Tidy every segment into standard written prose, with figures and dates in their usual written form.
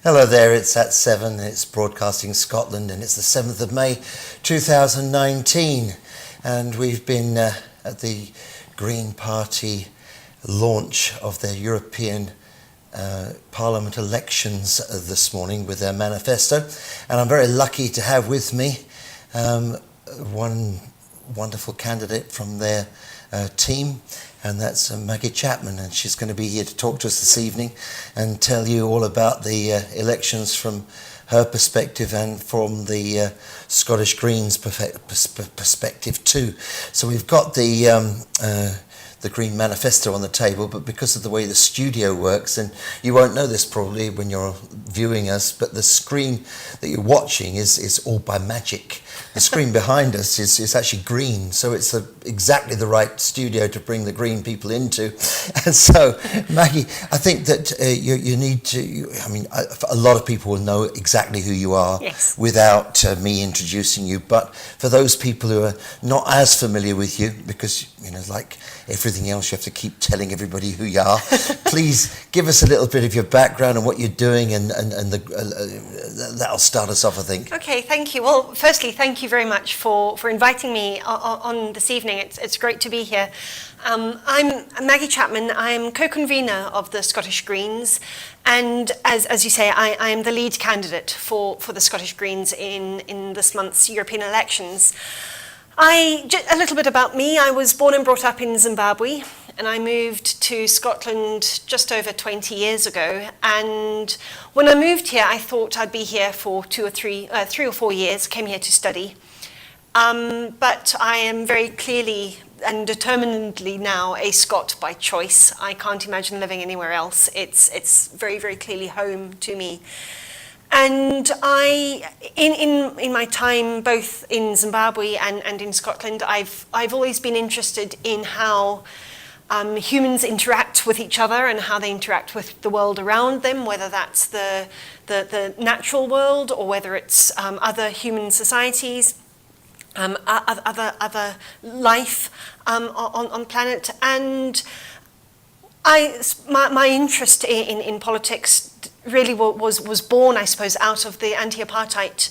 Hello there, it's at 7, it's Broadcasting Scotland, and it's the 7th of May 2019, and we've been at the Green Party launch of their European Parliament elections this morning with their manifesto, and I'm very lucky to have with me one wonderful candidate from their team, and that's Maggie Chapman, and she's going to be here to talk to us this evening and tell you all about the elections from her perspective and from the Scottish Greens perspective too. So we've got the Green Manifesto on the table, but because of the way the studio works, and you won't know this probably when you're viewing us, but the screen that you're watching is all by magic. The screen behind us is actually green, so it's exactly the right studio to bring the green people into. And so, Maggie, I think that you need to, a lot of people will know exactly who you are, yes, without me introducing you, but for those people who are not as familiar with you, because, like everything else, you have to keep telling everybody who you are, please give us a little bit of your background and what you're doing, and that'll start us off, I think. Okay, thank you. Well, firstly, thank you very much for inviting me on this evening. It's great to be here. I'm Maggie Chapman. I'm co-convener of the Scottish Greens, and as you say, I am the lead candidate for the Scottish Greens in this month's European elections. A little bit about me. I was born and brought up in Zimbabwe, and I moved to Scotland just over 20 years ago. And when I moved here, I thought I'd be here for 3 or 4 years, came here to study. But I am very clearly and determinedly now a Scot by choice. I can't imagine living anywhere else. It's very, very clearly home to me. And in my time, both in Zimbabwe and in Scotland, I've always been interested in how humans interact with each other and how they interact with the world around them, whether that's the natural world or whether it's other human societies, other life on planet. And my interest in politics really was born, I suppose, out of the anti-apartheid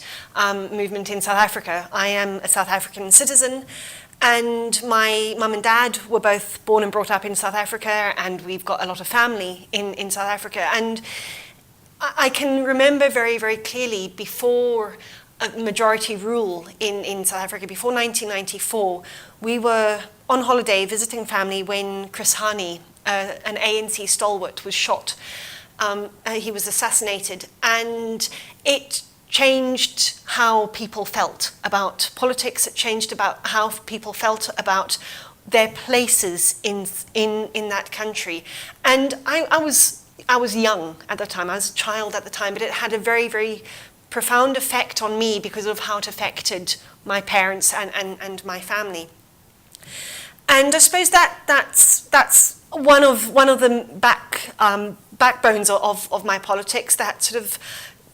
movement in South Africa. I am a South African citizen, and my mum and dad were both born and brought up in South Africa, and we've got a lot of family in South Africa. And I can remember very, very clearly, before majority rule in South Africa, before 1994, we were on holiday visiting family when Chris Hani, an ANC stalwart, was shot. He was assassinated, and it changed how people felt about politics. It changed about how people felt about their places in that country. And I was young at the time. I was a child at the time, but it had a very, very profound effect on me because of how it affected my parents and my family. And I suppose that's one of the backbones of my politics, that sort of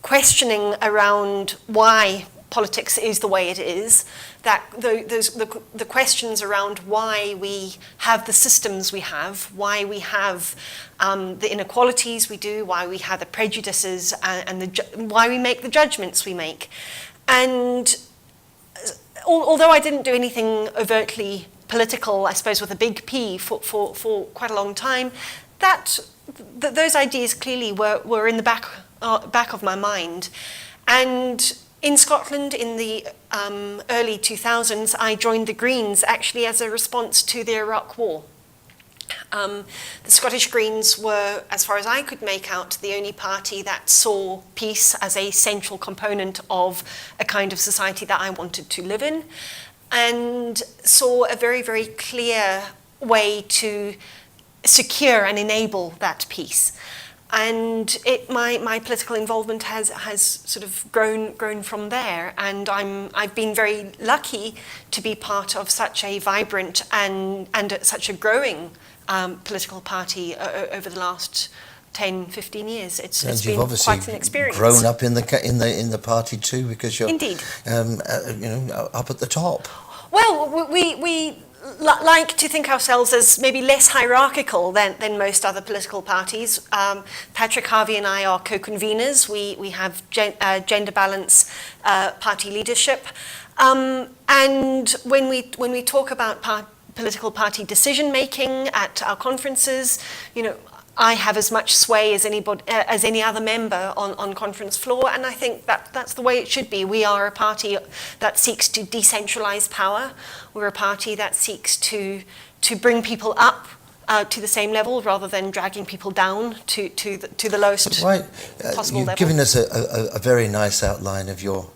questioning around why politics is the way it is, that the questions around why we have the systems we have, why we have the inequalities we do, why we have the prejudices and why we make the judgments we make. And although I didn't do anything overtly political, I suppose, with a big P for quite a long time, those ideas clearly were in the back of my mind. And in Scotland, in the early 2000s, I joined the Greens actually as a response to the Iraq War. The Scottish Greens were, as far as I could make out, the only party that saw peace as a central component of a kind of society that I wanted to live in, and saw a very, very clear way to secure and enable that peace. And my political involvement has sort of grown from there, and I've been very lucky to be part of such a vibrant and such a growing political party over the last 10, 15 years. It's been quite an experience. Grown up in the party too, because you're indeed up at the top. Well, we like to think ourselves as maybe less hierarchical than most other political parties. Patrick Harvey and I are co-conveners. We have gender balance party leadership. And when we talk about political party decision making at our conferences, I have as much sway as any other member on conference floor, and I think that's the way it should be. We are a party that seeks to decentralize power. We're a party that seeks to bring people up to the same level rather than dragging people down to the lowest possible level. You've given us a very nice outline of your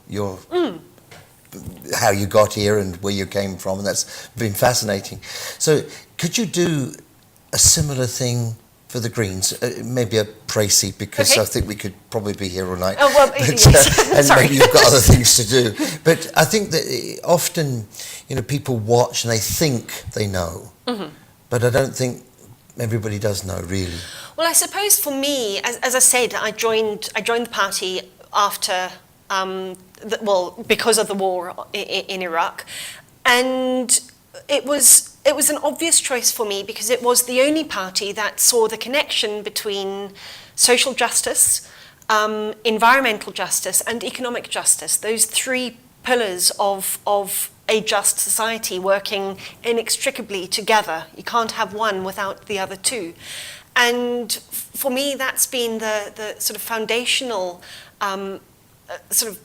how you got here and where you came from, and that's been fascinating. So could you do a similar thing for the Greens? Maybe a précis, because I think we could probably be here all night. Oh, well, yes. And Sorry. maybe you've got other things to do. But I think that often, people watch and they think they know. Mm-hmm. But I don't think everybody does know, really. Well, I suppose for me, as I said, I joined the party after, because of the war in Iraq. And it was an obvious choice for me because it was the only party that saw the connection between social justice, environmental justice, and economic justice. Those three pillars of a just society working inextricably together. You can't have one without the other two. And for me, that's been the sort of foundational sort of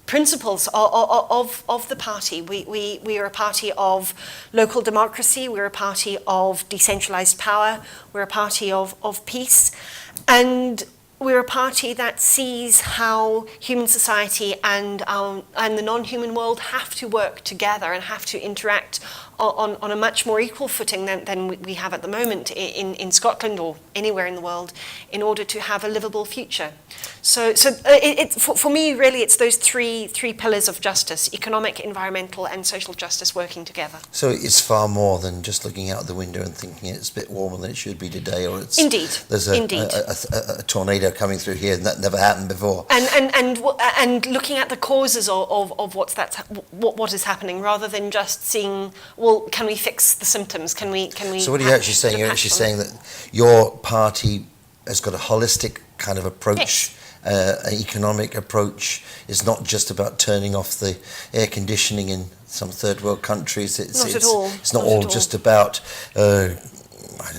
principles of the party. We are a party of local democracy, we're a party of decentralized power, we're a party of peace, and we're a party that sees how human society and the non-human world have to work together and have to interact on a much more equal footing than we have at the moment in Scotland or anywhere in the world in order to have a livable future. So for me, really, it's those three pillars of justice: economic, environmental, and social justice working together. So it's far more than just looking out the window and thinking it's a bit warmer than it should be today, or it's there's a tornado coming through here, and that never happened before. And looking at the causes of what is happening, rather than just seeing, well, can we fix the symptoms? Can we? So what are you actually saying? You're actually saying that your party has got a holistic kind of approach. Yes. An economic approach. Is not just about turning off the air conditioning in some third world countries. It's not all just about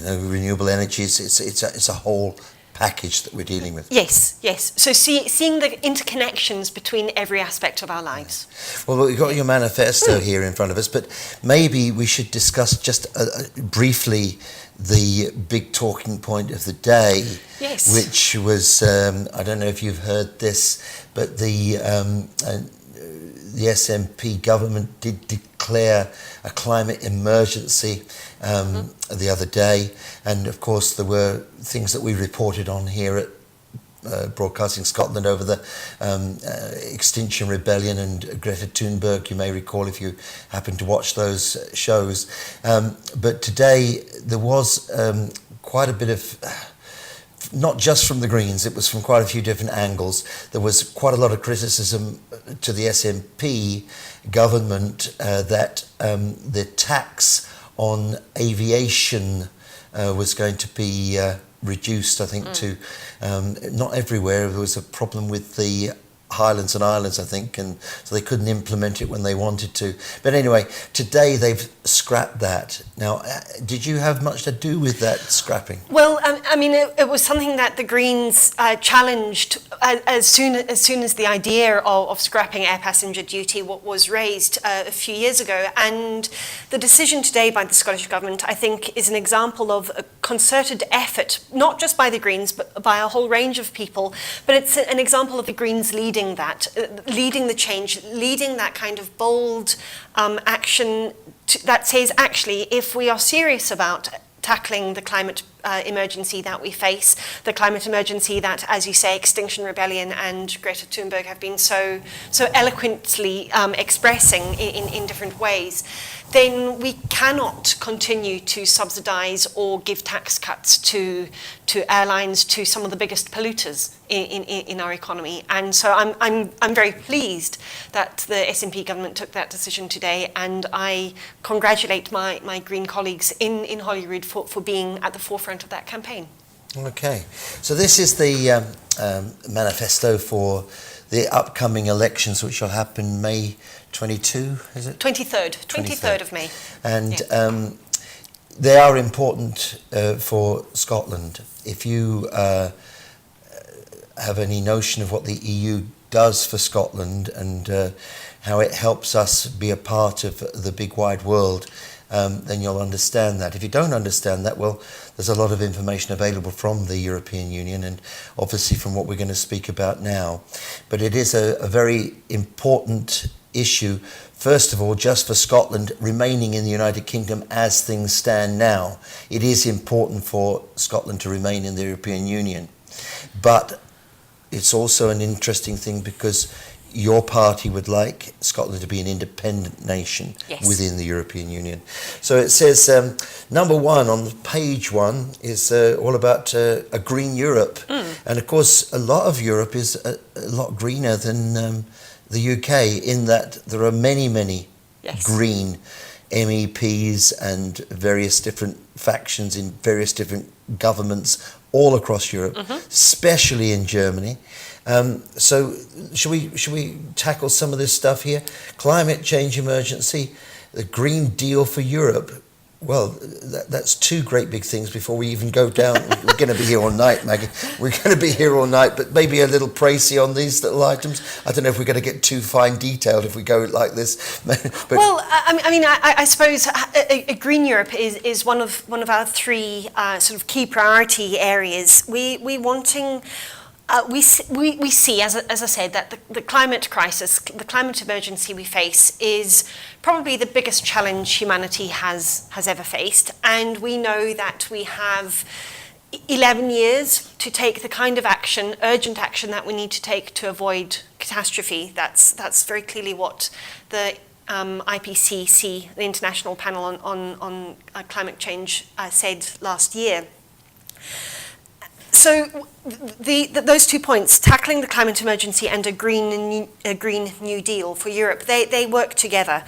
renewable energies. It's a whole package that we're dealing with. Yes. So seeing the interconnections between every aspect of our lives. Well, we've got your manifesto here in front of us, but maybe we should discuss just briefly the big talking point of the day, which was, I don't know if you've heard this, but the SNP government did declare a climate emergency the other day, and of course there were things that we reported on here at Broadcasting Scotland over the Extinction Rebellion and Greta Thunberg. You may recall if you happened to watch those shows. But today there was quite a bit of, not just from the Greens, it was from quite a few different angles. There was quite a lot of criticism to the SNP government that the tax on aviation was going to be reduced, I think, to not everywhere. There was a problem with the Highlands and Islands, I think, and so they couldn't implement it when they wanted to. But anyway, today they've scrapped that. Now, did you have much to do with that scrapping? Well, I mean, it was something that the Greens challenged as soon as the idea of scrapping air passenger duty was raised a few years ago. And the decision today by the Scottish Government, I think, is an example of a concerted effort, not just by the Greens, but by a whole range of people. But it's an example of the Greens leading the change, leading that kind of bold action that says, actually, if we are serious about tackling the climate emergency that we face, the climate emergency that, as you say, Extinction Rebellion and Greta Thunberg have been so eloquently expressing in different ways, then we cannot continue to subsidise or give tax cuts to airlines, to some of the biggest polluters in our economy. And so I'm very pleased that the SNP government took that decision today, and I congratulate my Green colleagues in Holyrood for being at the forefront of that campaign. Okay, so this is the manifesto for the upcoming elections, which will happen May 22, is it? 23rd of May. And yeah. They are important for Scotland. If you have any notion of what the EU does for Scotland and how it helps us be a part of the big wide world, then you'll understand that. If you don't understand that, well, there's a lot of information available from the European Union and obviously from what we're going to speak about now. But it is a very important issue, first of all, just for Scotland remaining in the United Kingdom as things stand now. It is important for Scotland to remain in the European Union. But it's also an interesting thing because your party would like Scotland to be an independent nation yes. within the European Union. So it says, number one on page one is all about a green Europe. And of course, a lot of Europe is a lot greener than the UK, in that there are many yes. green MEPs and various different factions in various different governments all across Europe, especially in Germany. So should we tackle some of this stuff here? Climate change emergency, the Green Deal for Europe. Well, that's two great big things before we even go down. We're going to be here all night, Maggie. We're going to be here all night, but maybe a little précis on these little items. I don't know if we're going to get too fine detailed if we go like this. But well, I suppose a Green Europe is one of our three sort of key priority areas. We see, as I said, that the climate crisis, the climate emergency we face is probably the biggest challenge humanity has ever faced. And we know that we have 11 years to take the kind of action, urgent action, that we need to take to avoid catastrophe. That's very clearly what the IPCC, the International Panel on Climate Change, said last year. So those 2 points, tackling the climate emergency and a green New Deal for Europe, they work together.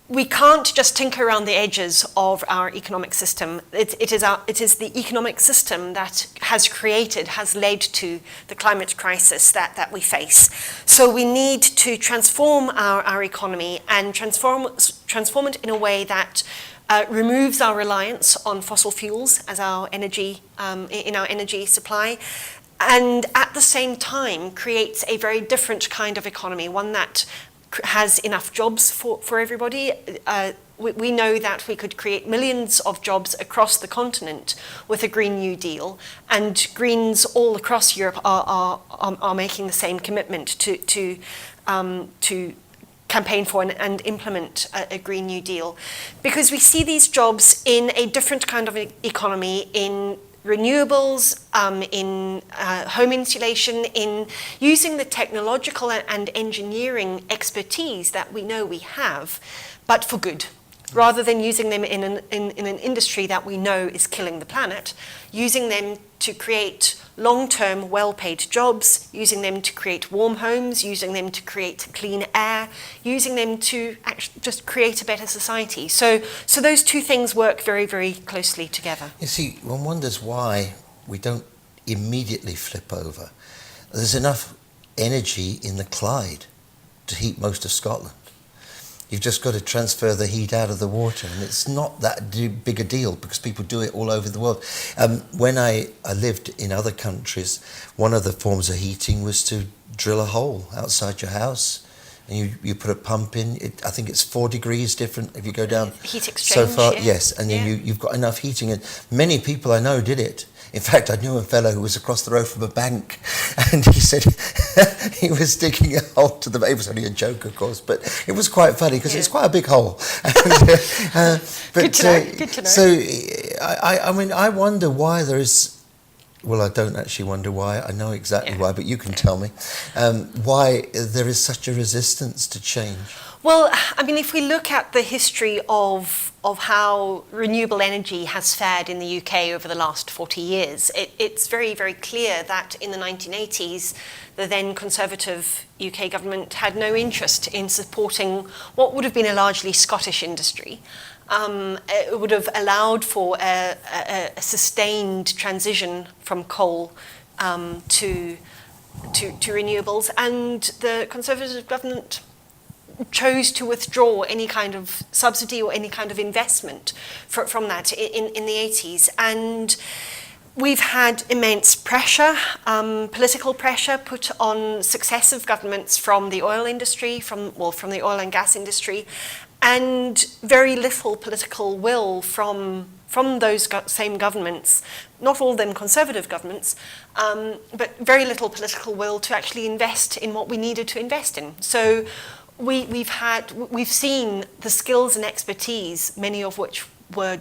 We can't just tinker around the edges of our economic system. It is the economic system that has led to the climate crisis that we face. So we need to transform our economy and transform it in a way that removes our reliance on fossil fuels as our energy in our energy supply, and at the same time creates a very different kind of economy, one that has enough jobs for everybody. We know that we could create millions of jobs across the continent with a Green New Deal, and Greens all across Europe are making the same commitment to campaign for and implement a Green New Deal, because we see these jobs in a different kind of economy, in renewables, in home insulation, in using the technological and engineering expertise that we know we have, but for good, rather than using them in an industry that we know is killing the planet, using them to create long-term, well-paid jobs, using them to create warm homes, using them to create clean air, using them to just create a better society. So those two things work very, very closely together. You see, one wonders why we don't immediately flip over. There's enough energy in the Clyde to heat most of Scotland. You've just got to transfer the heat out of the water, and it's not that big a deal because people do it all over the world. When I lived in other countries, one of the forms of heating was to drill a hole outside your house, and you put a pump in. I think it's 4 degrees different if you go down heat exchange, so far. yeah. Yes, and then you've got enough heating. And many people I know did it. In fact, I knew a fellow who was across the road from a bank, and he said he was digging a hole to the... It was only a joke, of course, but it was quite funny because it's quite a big hole. Good to know. So, I mean, I wonder why there is... Well, I don't actually wonder why. I know exactly why, but you can tell me why there is such a resistance to change. Well, I mean, if we look at the history of how renewable energy has fared in the UK over the last 40 years, it's very, very clear that in the 1980s, the then Conservative UK government had no interest in supporting what would have been a largely Scottish industry. It would have allowed for a sustained transition from coal to renewables, and the Conservative government chose to withdraw any kind of subsidy or any kind of investment from that in the 80s. And we've had immense pressure, political pressure put on successive governments from the oil industry, from the oil and gas industry, and very little political will from those same governments, not all of them Conservative governments, but very little political will to actually invest in what we needed to invest in. So we've seen the skills and expertise, many of which were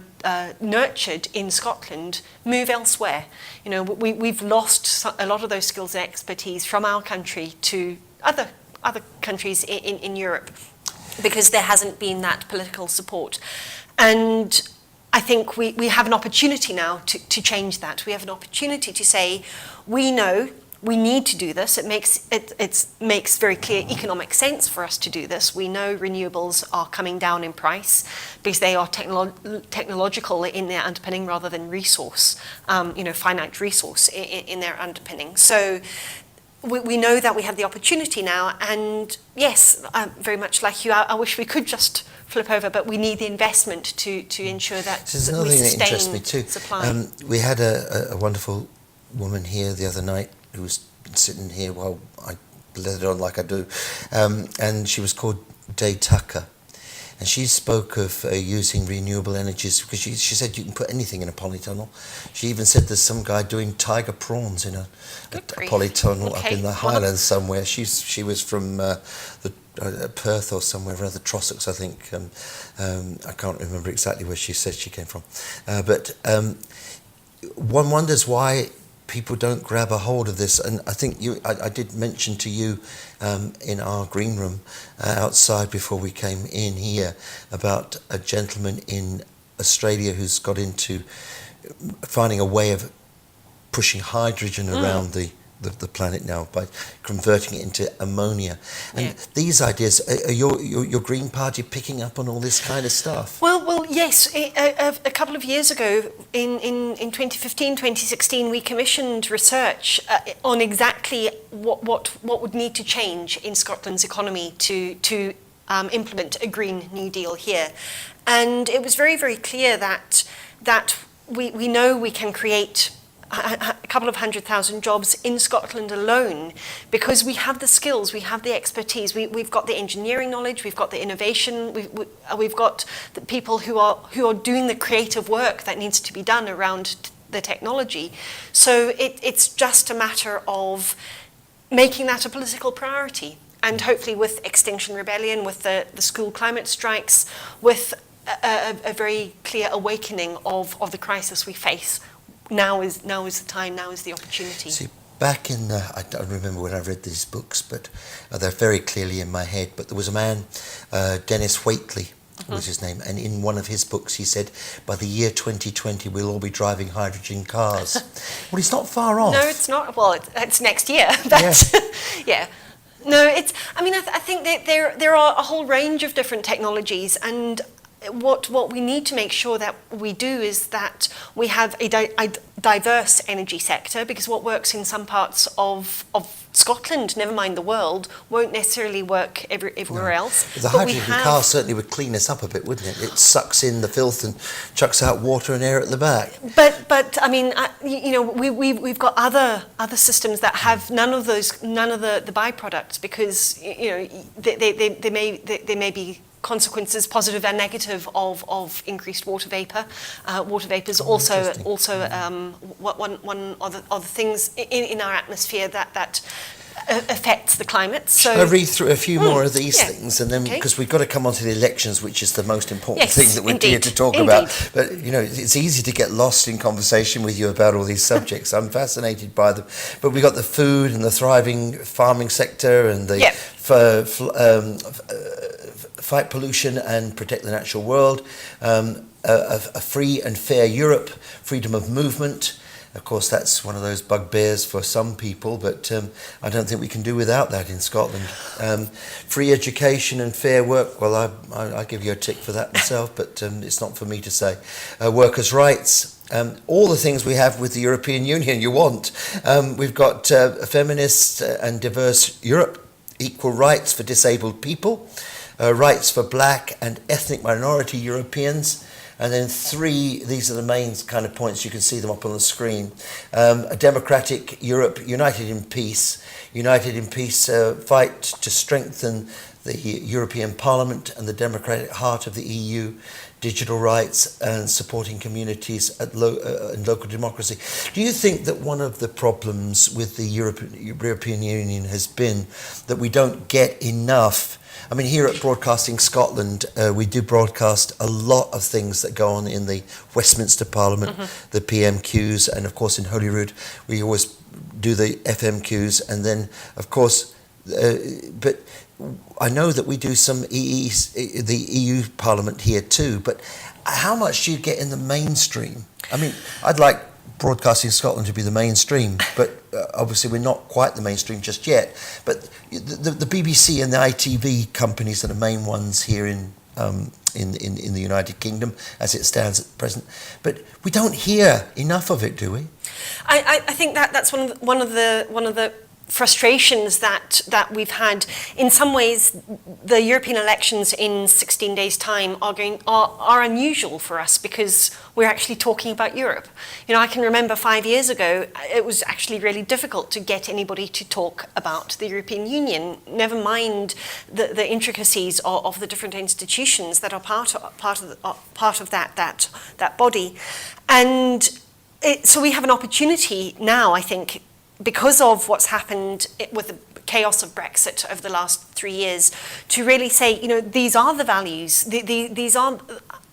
nurtured in Scotland, move elsewhere. You know, we've lost a lot of those skills and expertise from our country to other countries in Europe, because there hasn't been that political support. And I think we have an opportunity now to change that. We have an opportunity to say, we know we need to do this. It makes very clear economic sense for us to do this. We know renewables are coming down in price because they are technological in their underpinning rather than resource, finite resource in their underpinning. So we know that we have the opportunity now, and yes, very much like you, I wish we could just flip over, but we need the investment to ensure that, so there's that another we thing that interests sustain me too. supply. We had a wonderful woman here the other night who was sitting here while I let it on like I do, and she was called Day Tucker. And she spoke of using renewable energies because she said you can put anything in a polytunnel. She even said there's some guy doing tiger prawns in a polytunnel up in the Highlands somewhere. She was from Perth or somewhere, rather Trossachs, I think. I can't remember exactly where she said she came from. But one wonders why people don't grab a hold of this. And I think I did mention to you in our green room outside before we came in here about a gentleman in Australia who's got into finding a way of pushing hydrogen around the planet now by converting it into ammonia. And these ideas, are your Green Party picking up on all this kind of stuff? Well, yes. A couple of years ago, in 2015, 2016, we commissioned research on exactly what would need to change in Scotland's economy to implement a Green New Deal here. And it was very, very clear that we know we can create a couple of 100,000 jobs in Scotland alone because we have the skills, we have the expertise, we've got the engineering knowledge, we've got the innovation, we've got the people who are doing the creative work that needs to be done around the technology. So it's just a matter of making that a political priority, and hopefully with Extinction Rebellion, with the school climate strikes, with a very clear awakening of the crisis we face. Now is the time, now is the opportunity. See, back in, I don't remember when I read these books, but they're very clearly in my head, but there was a man, Dennis Waitley was his name, and in one of his books he said, by the year 2020 we'll all be driving hydrogen cars. Well, it's not far off. No, it's not. Well, it's next year, but yeah. No, it's, I mean, I think that there are a whole range of different technologies, and what we need to make sure that we do is that we have a diverse energy sector, because what works in some parts of Scotland, never mind the world, won't necessarily work everywhere else. The hydrogen car certainly would clean us up a bit, wouldn't it? It sucks in the filth and chucks out water and air at the back. But I mean, we've got other systems that have none of the byproducts, because they may be consequences, positive and negative, of increased water vapor. Water vapor is also one of the things in our atmosphere that affects the climate. So I'll read through a few more of these things, and then because we've got to come on to the elections, which is the most important thing that we're here to talk about. But it's easy to get lost in conversation with you about all these subjects. I'm fascinated by them. But we've got the food and the thriving farming sector and the fight pollution and protect the natural world, a free and fair Europe, freedom of movement. Of course, that's one of those bugbears for some people, but I don't think we can do without that in Scotland. Free education and fair work, well, I give you a tick for that myself, but it's not for me to say. Workers' rights, all the things we have with the European Union you want. We've got a feminist and diverse Europe, equal rights for disabled people, rights for black and ethnic minority Europeans. And then 3, these are the main kind of points, you can see them up on the screen. A democratic Europe, united in peace, fight to strengthen the European Parliament and the democratic heart of the EU, digital rights and supporting communities and local democracy. Do you think that one of the problems with the European Union has been that we don't get enough? I mean, here at Broadcasting Scotland, we do broadcast a lot of things that go on in the Westminster Parliament, the PMQs, and of course in Holyrood, we always do the FMQs, and then, of course, but I know that we do some the EU Parliament here too, but how much do you get in the mainstream? I mean, I'd like Broadcasting Scotland to be the mainstream, but obviously we're not quite the mainstream just yet. But the BBC and the ITV companies are the main ones here in the United Kingdom as it stands at present. But we don't hear enough of it, do we? I think that's one of the frustrations that we've had. In some ways, the European elections in 16 days' time are unusual for us because we're actually talking about Europe. You know, I can remember 5 years ago, it was actually really difficult to get anybody to talk about the European Union, never mind the intricacies of the different institutions that are part of that body. And so we have an opportunity now, I think, because of what's happened with the chaos of Brexit over the last 3 years, to really say, you know, these are the values, these are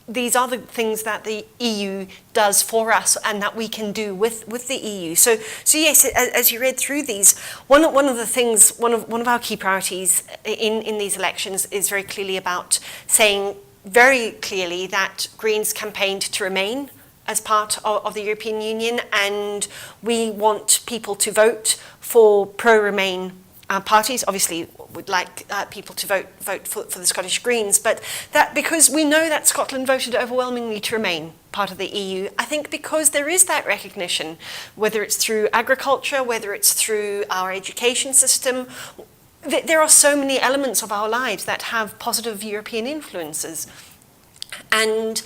the things that the EU does for us and that we can do with the EU. So yes, as you read through these, one of the things, one of our key priorities in these elections is very clearly about saying very clearly that Greens campaigned to remain as part of the European Union, and we want people to vote for pro-Remain parties. Obviously, we'd like people to vote for the Scottish Greens, but that because we know that Scotland voted overwhelmingly to remain part of the EU. I think because there is that recognition, whether it's through agriculture, whether it's through our education system, there are so many elements of our lives that have positive European influences. And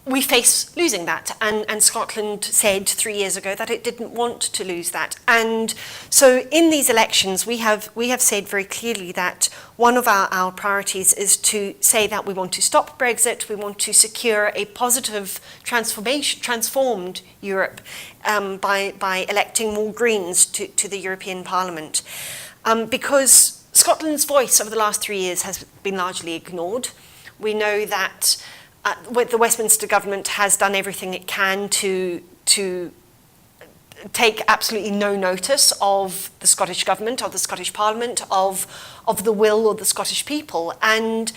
we face losing that, and Scotland said 3 years ago that it didn't want to lose that. And so in these elections, we have said very clearly that one of our priorities is to say that we want to stop Brexit, we want to secure a positive transformed Europe by electing more Greens to the European Parliament. Because Scotland's voice over the last 3 years has been largely ignored. We know that the Westminster government has done everything it can to take absolutely no notice of the Scottish government, of the Scottish Parliament, of the will of the Scottish people, and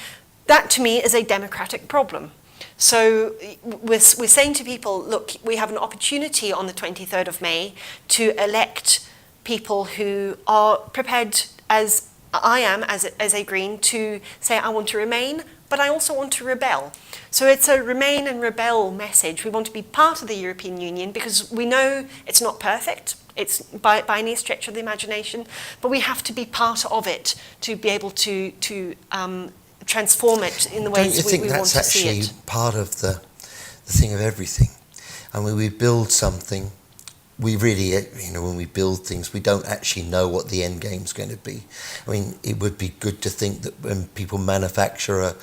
that to me is a democratic problem. So we're saying to people, look, we have an opportunity on the 23rd of May to elect people who are prepared, as I am as a Green, to say I want to remain, but I also want to rebel. So it's a remain and rebel message. We want to be part of the European Union because we know it's not perfect. It's by any stretch of the imagination, but we have to be part of it to be able to transform it in the ways we want to see it. Don't you think that's actually part of the thing of everything? I mean, we build something. We really, when we build things, we don't actually know what the end game's going to be. I mean, it would be good to think that when people manufacture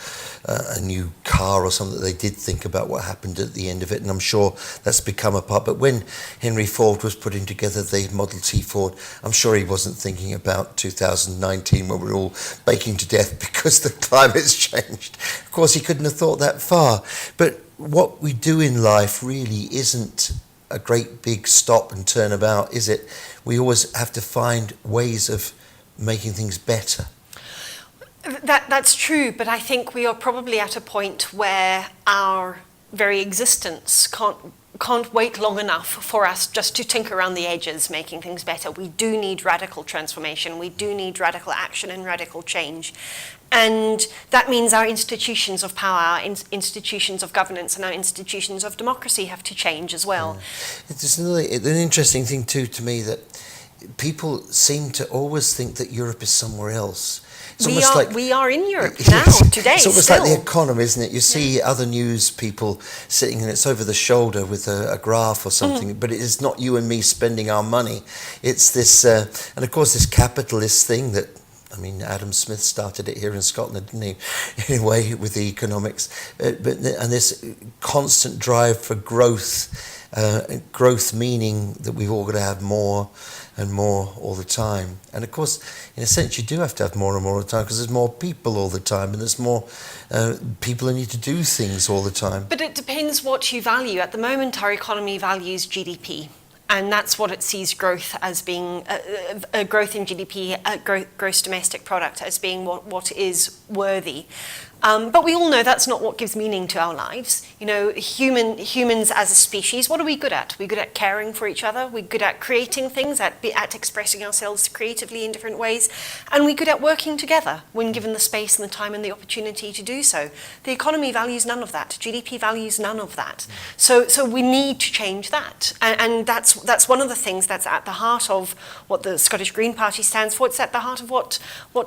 a new car or something, they did think about what happened at the end of it, and I'm sure that's become a part. But when Henry Ford was putting together the Model T Ford, I'm sure he wasn't thinking about 2019 when we're all baking to death because the climate's changed. Of course, he couldn't have thought that far. But what we do in life really isn't a great big stop and turn about, is it? We always have to find ways of making things better. That's true, but I think we are probably at a point where our very existence can't wait long enough for us just to tinker around the edges, making things better. We do need radical transformation. We do need radical action and radical change. And that means our institutions of power, our institutions of governance, and our institutions of democracy have to change as well. It's an interesting thing too to me that people seem to always think that Europe is somewhere else. We are in Europe now, today. It's almost still. like the economy, isn't it? You see other news people sitting and it's over the shoulder with a graph or something, but it is not you and me spending our money. It's this, and of course this capitalist thing that, I mean, Adam Smith started it here in Scotland, didn't he? In a way, with the economics, and this constant drive for growth, growth meaning that we've all got to have more and more all the time. And of course, in a sense, you do have to have more and more all the time because there's more people all the time and there's more people who need to do things all the time. But it depends what you value. At the moment, our economy values GDP. And that's what it sees growth as being, a growth in GDP, gross domestic product, as being what is worthy. But we all know that's not what gives meaning to our lives. You know, humans as a species, what are we good at? We're good at caring for each other. We're good at creating things, at expressing ourselves creatively in different ways. And we're good at working together when given the space and the time and the opportunity to do so. The economy values none of that. GDP values none of that. So we need to change that. And that's one of the things that's at the heart of what the Scottish Green Party stands for. It's at the heart of what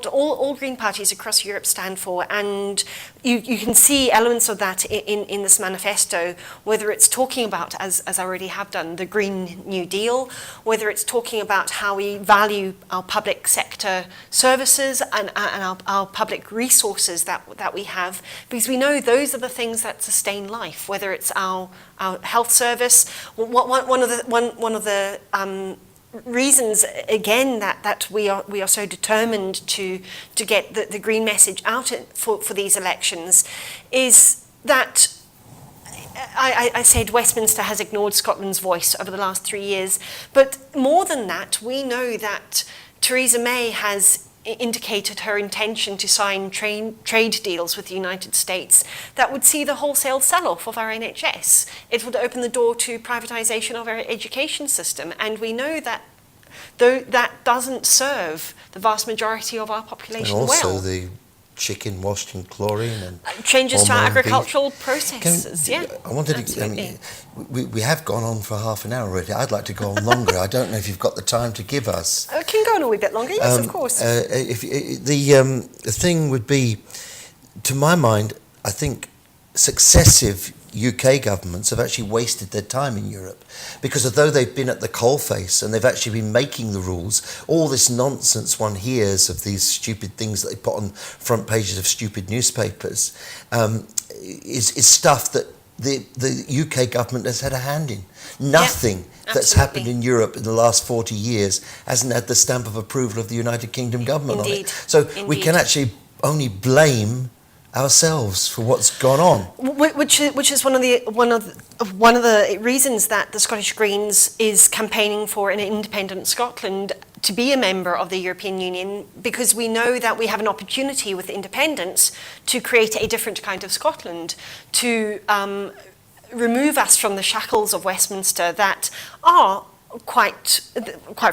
all Green parties across Europe stand for. And you can see elements of that in this manifesto, whether it's talking about, as I already have done, the Green New Deal, whether it's talking about how we value our public sector services and our public resources that we have, because we know those are the things that sustain life, whether it's our health service. One of the reasons again that we are so determined to get the green message out for these elections is that I said Westminster has ignored Scotland's voice over the last 3 years, but more than that, we know that Theresa May has indicated her intention to sign trade deals with the United States that would see the wholesale sell-off of our NHS. It would open the door to privatisation of our education system, and we know that though that doesn't serve the vast majority of our population well. And also well. the chicken washed in chlorine and changes to our hormone agricultural processes. I wanted to. I mean, we have gone on for half an hour already. I'd like to go on longer. I don't know if you've got the time to give us. I can go on a wee bit longer. Yes, of course. The thing would be, to my mind, I think successive UK governments have actually wasted their time in Europe, because although they've been at the coalface and they've actually been making the rules, all this nonsense one hears of these stupid things that they put on front pages of stupid newspapers is stuff that the UK government has had a hand in. Nothing that's happened in Europe in the last 40 years hasn't had the stamp of approval of the United Kingdom government on it. So we can actually only blame ourselves for what's gone on, which is one of the reasons that the Scottish Greens is campaigning for an independent Scotland to be a member of the European Union, because we know that we have an opportunity with independence to create a different kind of Scotland, to remove us from the shackles of Westminster that are quite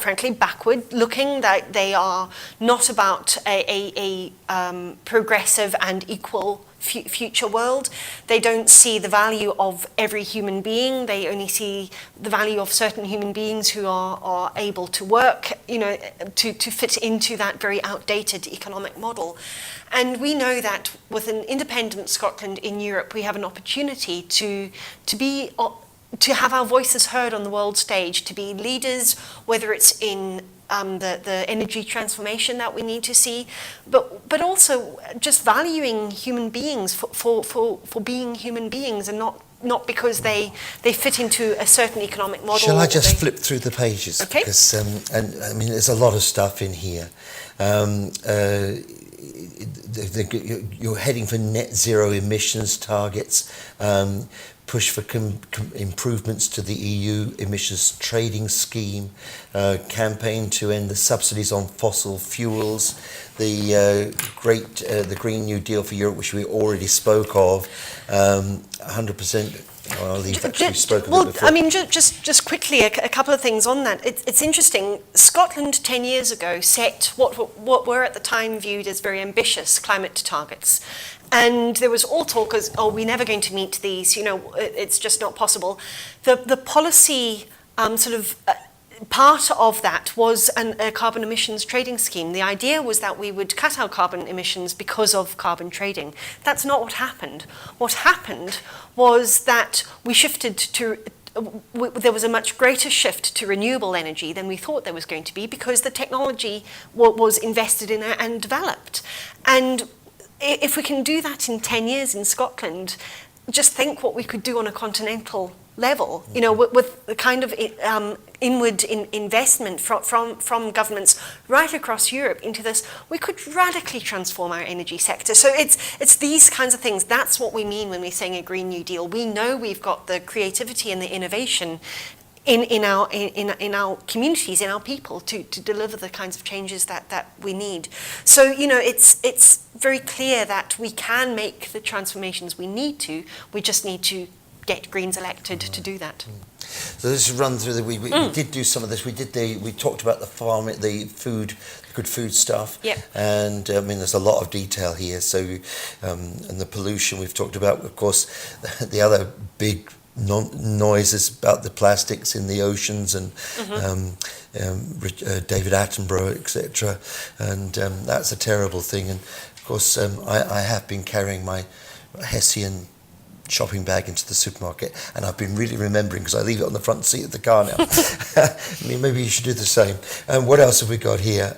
frankly backward looking, that they are not about a progressive and equal future world. They don't see the value of every human being. They only see the value of certain human beings who are able to work, you know, to fit into that very outdated economic model. And we know that with an independent Scotland in Europe, we have an opportunity to have our voices heard on the world stage, to be leaders, whether it's in the energy transformation that we need to see, but also just valuing human beings for being human beings, and not because they fit into a certain economic model. Shall I just flip through the pages? Okay. Because, and I mean, there's a lot of stuff in here. You're heading for net zero emissions targets, push for improvements to the EU emissions trading scheme, campaign to end the subsidies on fossil fuels, the Green New Deal for Europe, which we already spoke of, 100%. Well, I'll leave that to spoken well, before. I mean, just quickly, a couple of things on that. It's interesting. Scotland 10 years ago set what were at the time viewed as very ambitious climate targets. And there was all talk as, oh, we're never going to meet these, it's just not possible. The policy part of that was a carbon emissions trading scheme. The idea was that we would cut our carbon emissions because of carbon trading. That's not what happened. What happened was that we shifted to there was a much greater shift to renewable energy than we thought there was going to be, because the technology was invested in and developed. And if we can do that in 10 years in Scotland, just think what we could do on a continental level, with the kind of inward investment from governments right across Europe into this. We could radically transform our energy sector. So it's these kinds of things. That's what we mean when we're saying a Green New Deal. We know we've got the creativity and the innovation in our communities, in our people, to deliver the kinds of changes that we need. So it's very clear that we can make the transformations we need to. We just need to get Greens elected to do that. So let's run through we did do some of this. We talked about the farm, the good food stuff. Yep. And I mean, there's a lot of detail here. So and the pollution we've talked about. Of course, the other big noises about the plastics in the oceans and David Attenborough, etc. And that's a terrible thing. And of course, I have been carrying my Hessian shopping bag into the supermarket, and I've been really remembering, because I leave it on the front seat of the car now. I mean, maybe you should do the same. What else have we got here?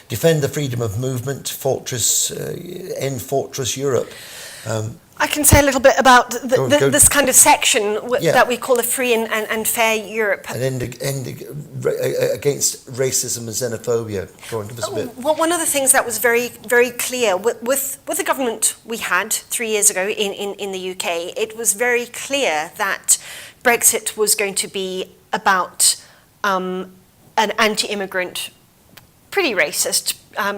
Defend the freedom of movement, end Fortress Europe. I can say a little bit about this kind of section that we call a free and fair Europe. And end against racism and xenophobia. Go on, give us a bit. Well, one of the things that was very, very clear with the government we had 3 years ago in the UK, it was very clear that Brexit was going to be about an anti-immigrant, pretty racist,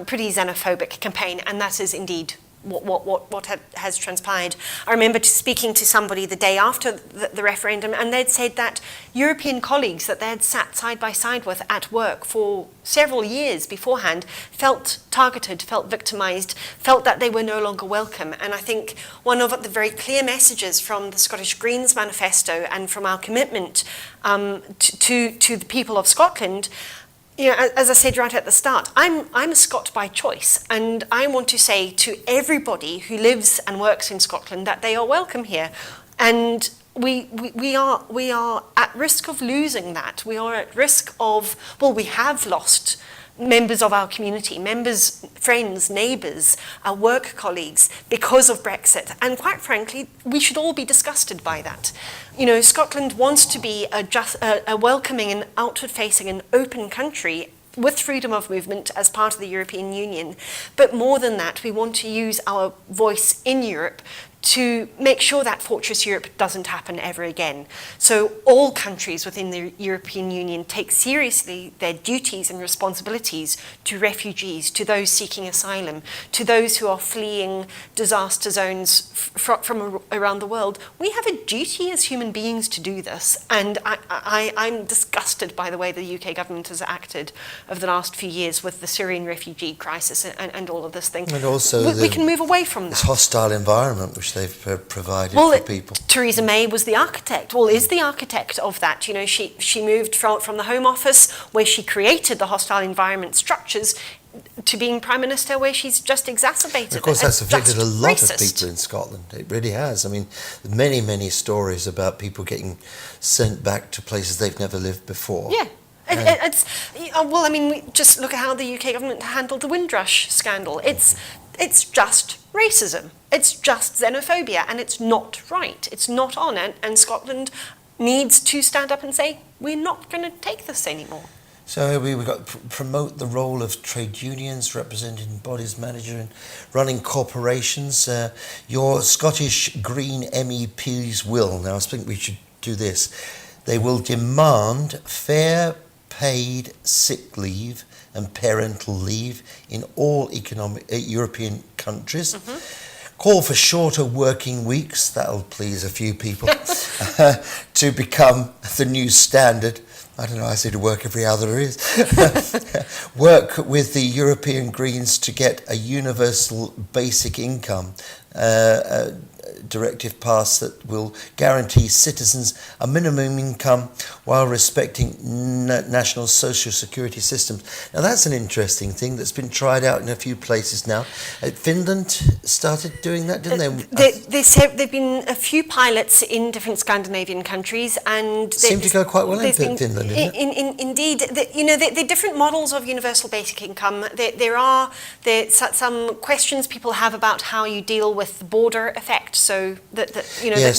pretty xenophobic campaign, and that is indeed what has transpired. I remember speaking to somebody the day after the referendum, and they'd said that European colleagues that they had sat side by side with at work for several years beforehand felt targeted, felt victimised, felt that they were no longer welcome. And I think one of the very clear messages from the Scottish Greens manifesto and from our commitment to the people of Scotland, as I said right at the start, I'm a Scot by choice, and I want to say to everybody who lives and works in Scotland that they are welcome here. And we are at risk of losing that. We are at risk of, we have lost members of our community, members, friends, neighbours, our work colleagues, because of Brexit. And quite frankly, we should all be disgusted by that. Scotland wants to be a welcoming and outward-facing and open country with freedom of movement as part of the European Union. But more than that, we want to use our voice in Europe to make sure that Fortress Europe doesn't happen ever again. So all countries within the European Union take seriously their duties and responsibilities to refugees, to those seeking asylum, to those who are fleeing disaster zones from around the world. We have a duty as human beings to do this, and I'm disgusted by the way the UK government has acted over the last few years with the Syrian refugee crisis and all of this thing. And also we can move away from that. This hostile environment which they've provided for people. Theresa May was the architect, is the architect of that. She moved from the Home Office, where she created the hostile environment structures, to being Prime Minister, where she's just exacerbated it. Of course, that's affected a lot racist. of people in Scotland. It really has. I mean, many, many stories about people getting sent back to places they've never lived before. Yeah. Just look at how the UK government handled the Windrush scandal. It's just racism. It's just xenophobia, and it's not right. It's not on, and Scotland needs to stand up and say, we're not going to take this anymore. So we've got promote the role of trade unions, representing bodies, manager and running corporations. Your Scottish Green MEPs will, now I think we should do this, they will demand fair paid sick leave and parental leave in all European countries. Call for shorter working weeks, that'll please a few people, to become the new standard. I don't know, I say to work every other is. Work with the European Greens to get a universal basic income directive passed that will guarantee citizens a minimum income while respecting national social security systems. Now that's an interesting thing that's been tried out in a few places now. Finland started doing that, didn't they? There've been a few pilots in different Scandinavian countries, and seem to go quite well in Finland, didn't it? Indeed, the different models of universal basic income. There are some questions people have about how you deal with the border effect. So the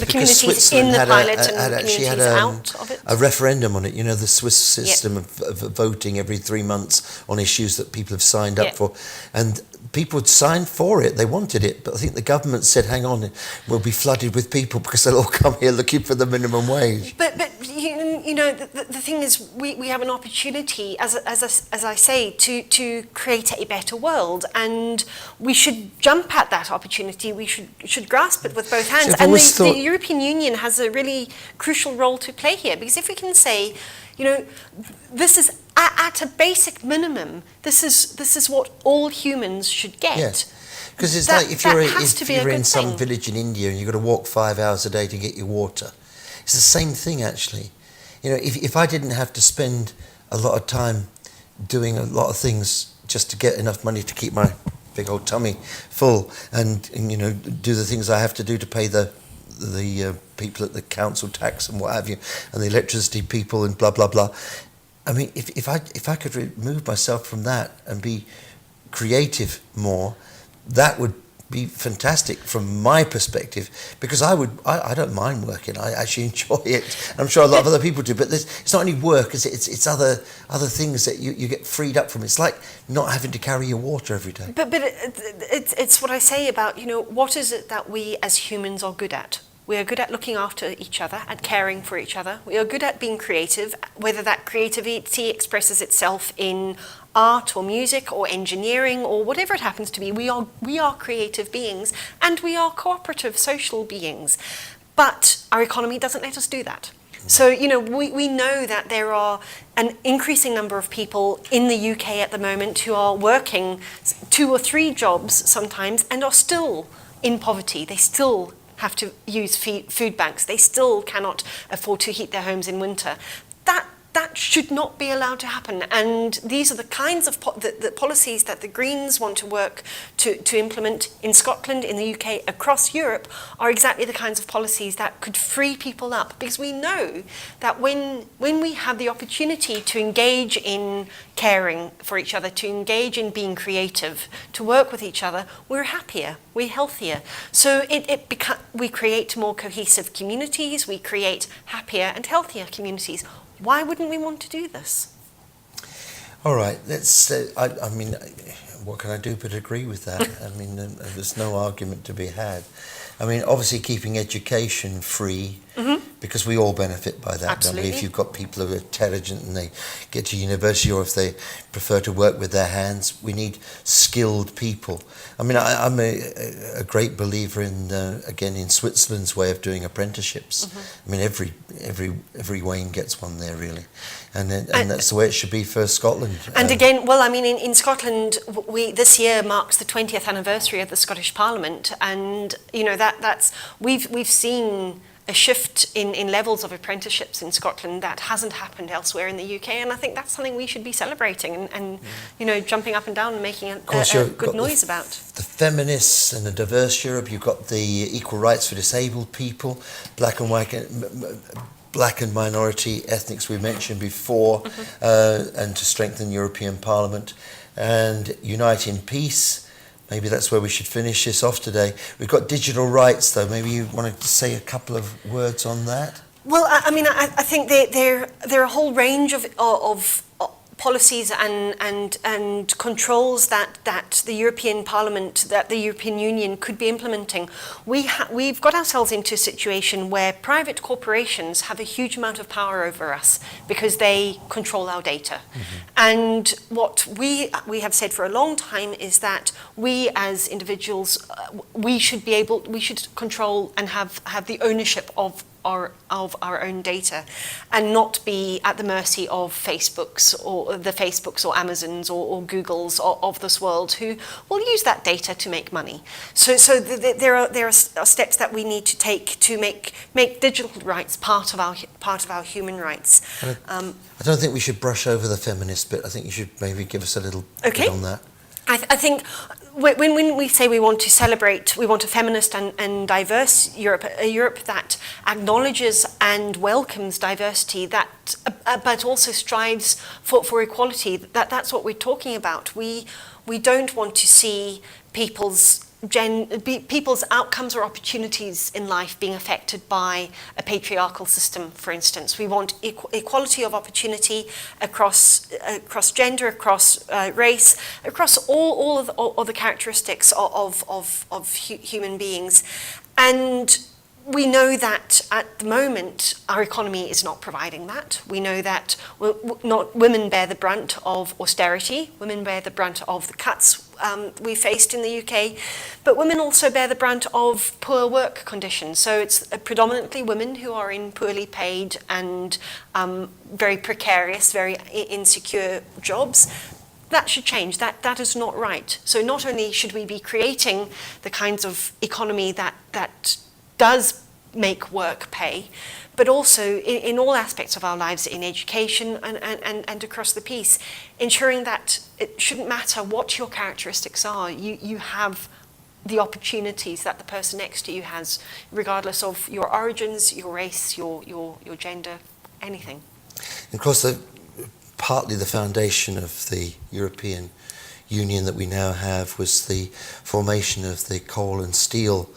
communities in the pilot and communities out of it. A referendum on it. You know, the Swiss system of voting every 3 months on issues that people have signed up for, and people had signed for it. They wanted it, but I think the government said, "Hang on, we'll be flooded with people because they'll all come here looking for the minimum wage." But the thing is, we have an opportunity, as I say, to create a better world, and we should jump at that opportunity. We should grasp it with both hands. And the European Union has a really crucial role to play here, because if we can say, this is at a basic minimum, this is what all humans should get. Yes. Because it's like if you're in some village in India and you've got to walk 5 hours a day to get your water, it's the same thing actually. If I didn't have to spend a lot of time doing a lot of things just to get enough money to keep my big old tummy full and do the things I have to do to pay the people at the council tax and what have you, and the electricity people and blah blah blah. I mean, if I could remove myself from that and be creative more, that would be fantastic from my perspective, because I don't mind working. I actually enjoy it. I'm sure a lot of other people do, but it's not only work, it's other things that you get freed up from. It's like not having to carry your water every day. But it's what I say about, what is it that we as humans are good at? We are good at looking after each other, at caring for each other. We are good at being creative, whether that creativity expresses itself in art or music or engineering or whatever it happens to be. We are creative beings, and we are cooperative social beings. But our economy doesn't let us do that. So, we know that there are an increasing number of people in the UK at the moment who are working 2 or 3 jobs sometimes and are still in poverty. They still have to use food banks. They still cannot afford to heat their homes in winter. That should not be allowed to happen. And these are the kinds of the policies that the Greens want to work to implement in Scotland, in the UK, across Europe, are exactly the kinds of policies that could free people up. Because we know that when we have the opportunity to engage in caring for each other, to engage in being creative, to work with each other, we're happier, we're healthier. So we create more cohesive communities, we create happier and healthier communities. Why wouldn't we want to do this? All right, let's. I mean, what can I do but agree with that? I mean, there's no argument to be had. I mean, obviously keeping education free, because we all benefit by that. Absolutely. If you've got people who are intelligent and they get to university, or if they prefer to work with their hands, we need skilled people. I mean, I'm a great believer in Switzerland's way of doing apprenticeships. I mean, every Wayne gets one there, really. And that's the way it should be for Scotland. And again, well, I mean, in Scotland, this year marks the 20th anniversary of the Scottish Parliament, and we've seen a shift in levels of apprenticeships in Scotland that hasn't happened elsewhere in the UK, and I think that's something we should be celebrating and jumping up and down and making a good noise about. The feminists and the diverse Europe. You've got the equal rights for disabled people, black and minority ethnics we mentioned before, and to strengthen European Parliament, and unite in peace. Maybe that's where we should finish this off today. We've got digital rights, though. Maybe you wanted to say a couple of words on that? Well, I mean, I think there are a whole range of policies and controls that the European Parliament, that the European Union could be implementing, we've got ourselves into a situation where private corporations have a huge amount of power over us because they control our data. And what we have said for a long time is that we as individuals, we should control and have the ownership of our own data, and not be at the mercy of Facebooks or Amazons or Googles of this world, who will use that data to make money. So there are steps that we need to take to make digital rights part of our human rights. I don't think we should brush over the feminist bit. I think you should maybe give us a little bit on that. I think when we say we want a feminist and diverse Europe, a Europe that acknowledges and welcomes diversity, but also strives for equality, that's what we're talking about. We don't want to see people's outcomes or opportunities in life being affected by a patriarchal system, for instance. We want equality of opportunity across gender, across race, across all of the characteristics of human beings. And we know that at the moment our economy is not providing that. We know that women bear the brunt of austerity, women bear the brunt of the cuts we faced in the UK, but women also bear the brunt of poor work conditions. So it's predominantly women who are in poorly paid and very precarious, very insecure jobs. That should change. That is not right. So not only should we be creating the kinds of economy that does make work pay, but also in all aspects of our lives, in education and across the piece, ensuring that it shouldn't matter what your characteristics are, you have the opportunities that the person next to you has, regardless of your origins, your race, your gender, anything. And of course, partly the foundation of the European Union that we now have was the formation of the coal and steel,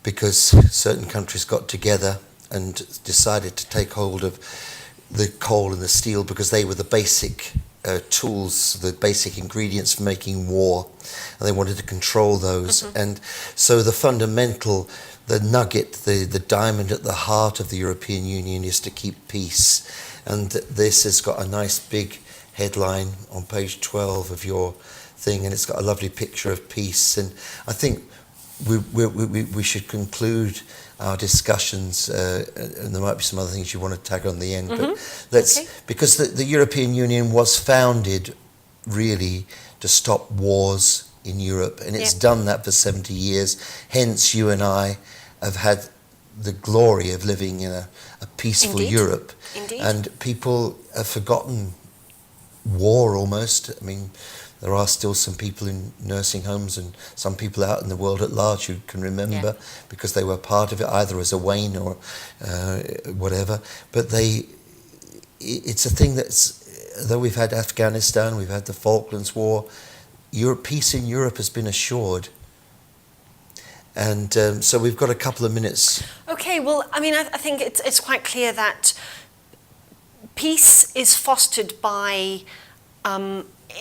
because certain countries got together and decided to take hold of the coal and the steel because they were the basic tools, the basic ingredients for making war, and they wanted to control those. And so the nugget, the diamond at the heart of the European Union is to keep peace. And this has got a nice big headline on page 12 of your thing, and it's got a lovely picture of peace. And I think we should conclude our discussions, and there might be some other things you want to tag on the end, but because the European Union was founded really to stop wars in Europe, and it's done that for 70 years. Hence, you and I have had the glory of living in a peaceful Europe. Indeed. And people have forgotten war almost. I mean, there are still some people in nursing homes and some people out in the world at large who can remember because they were part of it, either as a Wayne or whatever. But it's a thing that's, though we've had Afghanistan, we've had the Falklands War, peace in Europe has been assured. And so we've got a couple of minutes. Okay, well, I mean, I think it's quite clear that peace is fostered by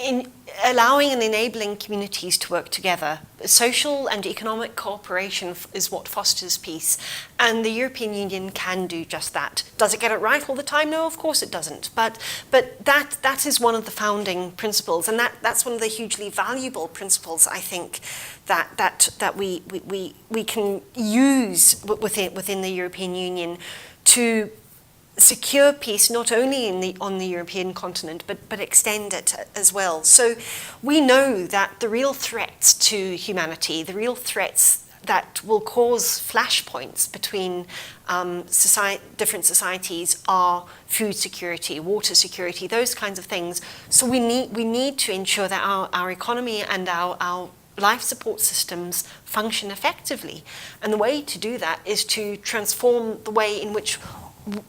in allowing and enabling communities to work together. Social and economic cooperation is what fosters peace, and the European Union can do just that. Does it get it right all the time? No, of course it doesn't. But that is one of the founding principles, and that's one of the hugely valuable principles, I think, that we can use within the European Union to secure peace not only on the European continent but extend it as well. So we know that the real threats to humanity, the real threats that will cause flashpoints between different societies are food security, water security, those kinds of things. So we need to ensure that our economy and our life support systems function effectively. And the way to do that is to transform the way in which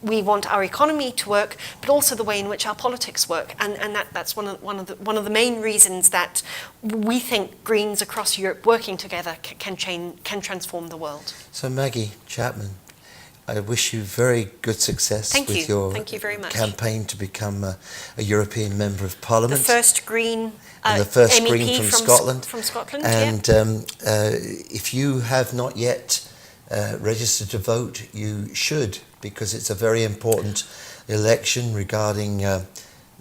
we want our economy to work, but also the way in which our politics work, and that's one of the main reasons that we think Greens across Europe working together can transform the world. So Maggie Chapman, I wish you very good success Thank with you. your Thank you very much. campaign to become a European Member of Parliament. The first Green and the first MEP Green from Scotland. From Scotland, and if you have not yet registered to vote, you should, because it's a very important election regarding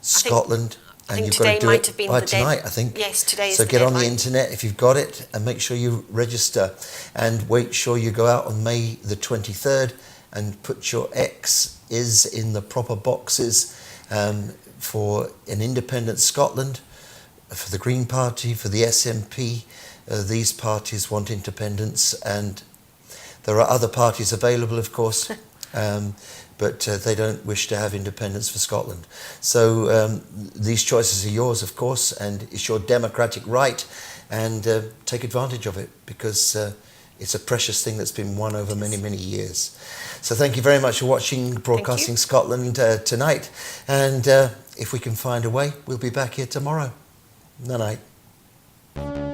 Scotland. I think you've got today to do might it have been by the tonight, dead- I think. Yes, today is So the get on the deadline. internet if you've got it, and make sure you register. And make sure you go out on May the 23rd and put your X's in the proper boxes for an independent Scotland, for the Green Party, for the SNP. These parties want independence, and there are other parties available, of course. But they don't wish to have independence for Scotland. So these choices are yours, of course, and it's your democratic right, and take advantage of it, because it's a precious thing that's been won over many, many years. So thank you very much for watching Broadcasting Scotland tonight, and if we can find a way, we'll be back here tomorrow. Night-night.